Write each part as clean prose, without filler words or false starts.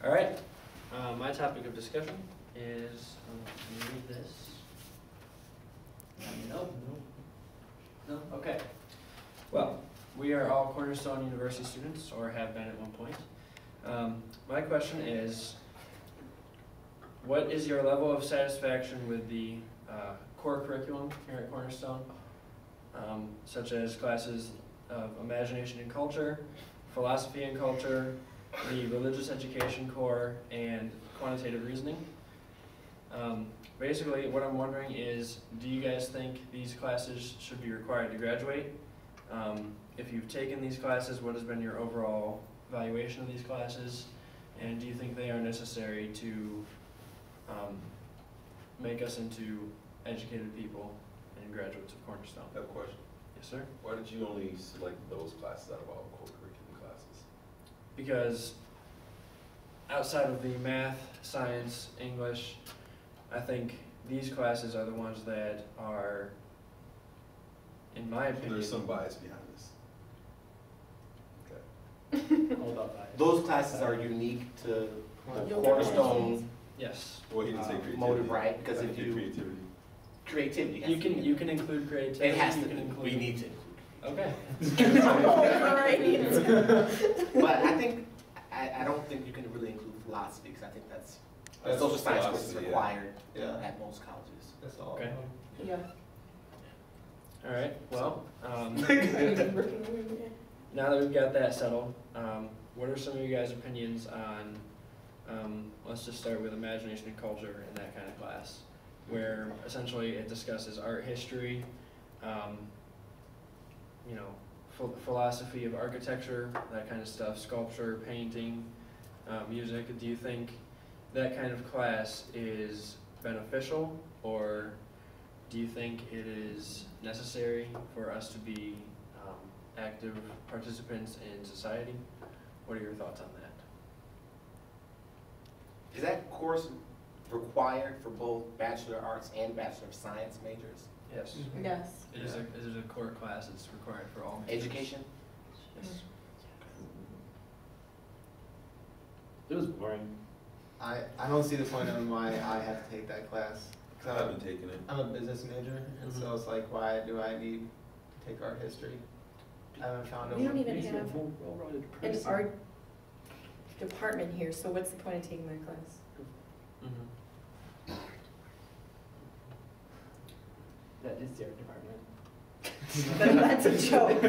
All right. My topic of discussion is, let me read this. No. Okay. Well, we are all Cornerstone University students, or have been at one point. My question is, what is your level of satisfaction with the core curriculum here at Cornerstone, such as classes of Imagination and Culture, Philosophy and Culture, the Religious Education core, and Quantitative Reasoning? Basically, what I'm wondering is, do you guys think these classes should be required to graduate? If you've taken these classes, what has been your overall evaluation of these classes? And do you think they are necessary to make us into educated people and graduates of Cornerstone? I have a question. Yes, sir? Why did you only select those classes out of all core curriculum classes? Because outside of the math, science, English, I think these classes are the ones that are, in my opinion... There's some bias behind this. Okay. All about bias. Those classes are unique to the Cornerstone Yes. Well, he didn't say creativity. motive, right? Because I if think you creativity. creativity, has to be You can include creativity. it has you to. can Be. include... We need to. Okay. But I think I don't think you can really include philosophy because I think that's social science course is required at most colleges. That's all. Okay. Yeah. All right. Well, now that we've got that settled, what are some of you guys' opinions on? Let's just start with Imagination and Culture in that kind of class, where essentially it discusses art history, philosophy of architecture, that kind of stuff, sculpture, painting, music. Do you think that kind of class is beneficial, or do you think it is necessary for us to be active participants in society? What are your thoughts on that? Is that course required for both Bachelor of Arts and Bachelor of Science majors? Yes. Yes. It is a core class. It's required for all majors. Education? Yes. It was boring. I don't see the point in why I have to take that class. I haven't taken it. I'm a business major, and so it's like, why do I need to take art history? I haven't found We don't it. even have an art department here, so what's the point of taking that class? Mm-hmm. That is the art department. That's a joke.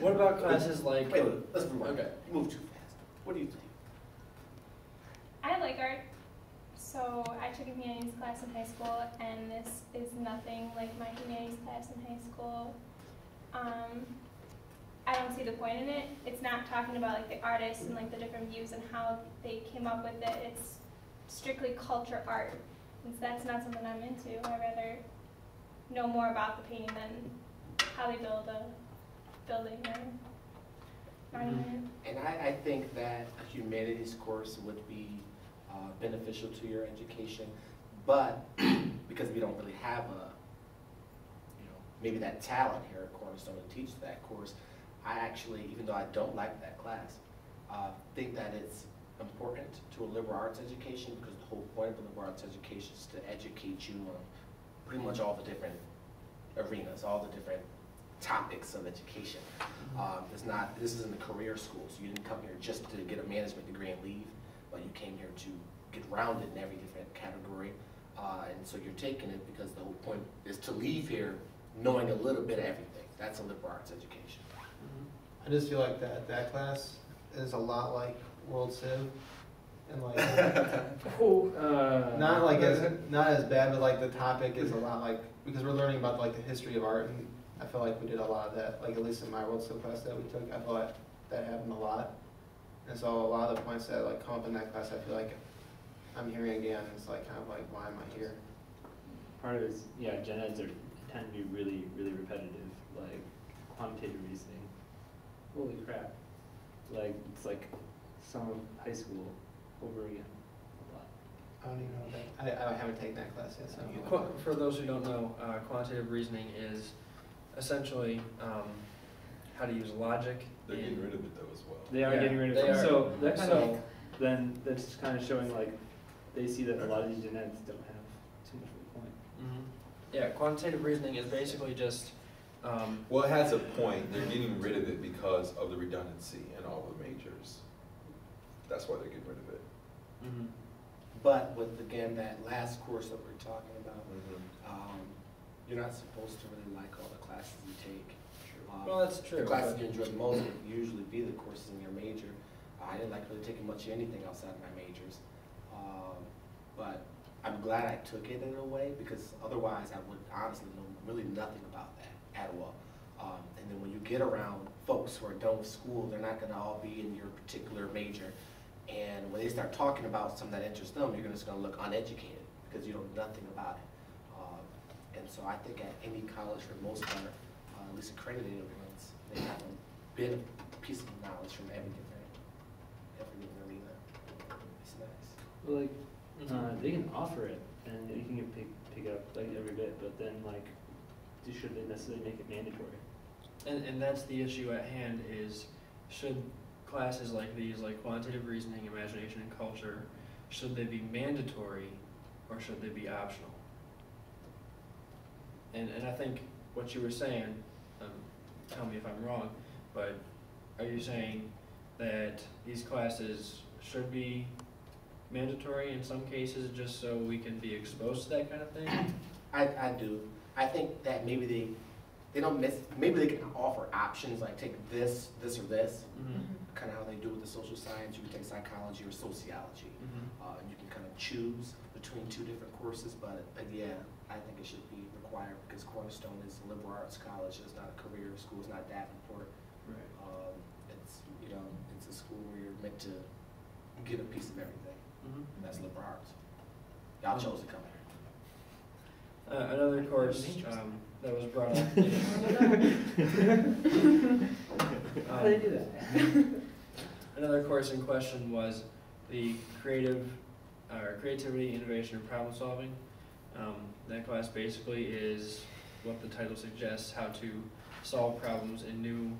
What about classes like? Wait, let's rewind. Okay. You move too fast. What do you think? I like art, so I took a humanities class in high school, and this is nothing like my humanities class in high school. I don't see the point in it. It's not talking about like the artists and like the different views and how they came up with it. It's strictly culture art, and that's not something I'm into. I'd rather know more about the painting than how they build a building or monument. And I think that a humanities course would be beneficial to your education, but because we don't really have maybe that talent here at Cornerstone to teach that course, I actually, even though I don't like that class, think that it's important to a liberal arts education, because the whole point of the liberal arts education is to educate you on pretty much all the different arenas, all the different topics of education. This isn't a career school, so you didn't come here just to get a management degree and leave, but you came here to get rounded in every different category. And so you're taking it because the whole point is to leave here knowing a little bit of everything. That's a liberal arts education. I just feel like that class is a lot like World Civ, and like not as bad, but like the topic is a lot like, because we're learning about like the history of art, and I feel like we did a lot of that. Like at least in my World Civ class that we took, I feel like that happened a lot, and so a lot of the points that like come up in that class, I feel like I'm hearing again. It's like kind of like, why am I here? Part of it is, gen eds tend to be really, really repetitive, like quantitative reasoning. Holy crap. Like, it's like some of high school over again. A lot. I don't even know that. I haven't taken that class yet. So. For those who don't know, quantitative reasoning is essentially how to use logic. They're getting rid of it though as well. They are getting rid of They it. are. So that kind of then that's kind of showing like, they see that a lot of these gen eds don't have too much of a point. Yeah, quantitative reasoning is basically just, Well, it has a point, they're getting rid of it because of the redundancy in all the majors. That's why they're getting rid of it. But with, again, that last course that we're talking about, you're not supposed to really like all the classes you take. well, that's true. The classes but- you enjoy the most would usually be the courses in your major. I didn't like really taking much of anything outside of my majors. But I'm glad I took it in a way, because otherwise I would honestly know really nothing about that at all. And then when you get around folks who are done with school, they're not gonna all be in your particular major. And when they start talking about something that interests them, you're just gonna look uneducated, because you know nothing about it. And so I think at any college, for the most part, at least accredited ones, they have a bit of piece of knowledge from every different arena. It's nice. Well, like, they can offer it, and you can pick it up like every bit, but then like, should they necessarily make it mandatory? And that's the issue at hand is, should classes like these, like quantitative reasoning, imagination, and culture, should they be mandatory or should they be optional? And I think what you were saying, tell me if I'm wrong, but are you saying that these classes should be mandatory in some cases just so we can be exposed to that kind of thing? I do. I think that maybe they don't miss, maybe they can offer options, like take this, or this, kind of how they do with the social science. You can take psychology or sociology, and you can kind of choose between two different courses, but yeah, I think it should be required, because Cornerstone is a liberal arts college. It's not a career school. It's not Davenport. Right. It's, you know, it's a school where you're meant to get a piece of everything. That's liberal arts. Y'all chose to come here. Another course that was brought up. How do they do that? Another course in question was the creativity, innovation, and problem solving. That class basically is what the title suggests, how to solve problems in new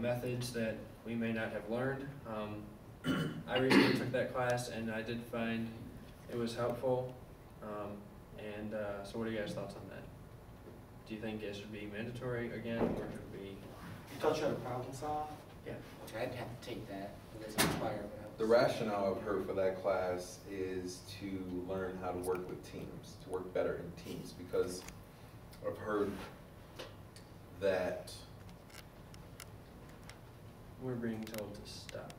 methods that we may not have learned. I recently took that class and I did find it was helpful. So what are you guys' thoughts on that? Do you think it should be mandatory again, or should it be? You taught you how to problem solve? Yeah. Okay, I'd have to take that. It's required. The rationale I've heard for that class is to learn how to work with teams, to work better in teams, because I've heard that We're being told to stop.